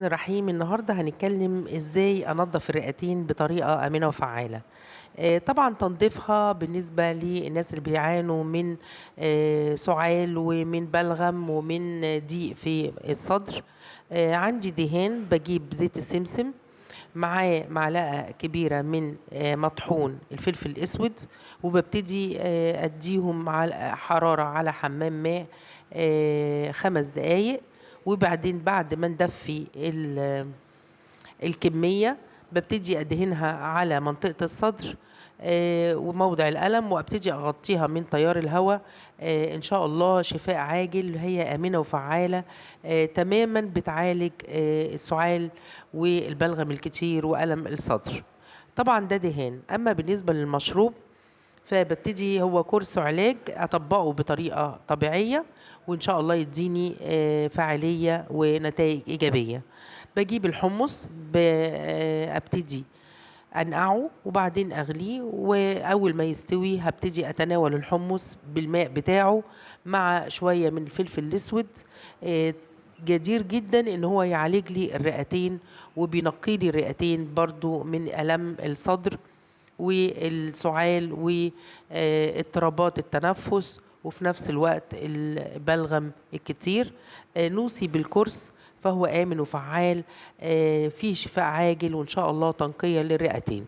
الرحيم النهارده هنتكلم ازاي انظف الرئتين بطريقه امنه وفعاله. طبعا تنظيفها بالنسبه للناس اللي بيعانوا من سعال ومن بلغم ومن ضيق في الصدر. عندي دهان بجيب زيت السمسم، معاه معلقه كبيره من مطحون الفلفل الاسود، وببتدي اديهم على حراره على حمام ماء 5 دقايق. وبعدين بعد ما ندفي الكمية ببتدي أدهنها على منطقة الصدر وموضع الألم، وأبتدي أغطيها من تيار الهواء. إن شاء الله شفاء عاجل، هي آمنة وفعالة تماما، بتعالج السعال والبلغم الكتير وألم الصدر. طبعا ده دهان. أما بالنسبة للمشروب فببتدي هو كورس علاج أطبقه بطريقة طبيعية، وإن شاء الله يديني فاعلية ونتائج إيجابية. بجيب الحمص أبتدي أنقعه وبعدين أغليه، وأول ما يستوي هبتدي أتناول الحمص بالماء بتاعه مع شوية من الفلفل الأسود. آه، جدير جدا إن هو يعالج لي الرئتين، وبينقي لي الرئتين برضو من ألم الصدر والسعال واضطرابات التنفس، وفي نفس الوقت البلغم الكتير. نوصي بالكورس، فهو آمن وفعال، فيه شفاء عاجل وإن شاء الله تنقية للرئتين.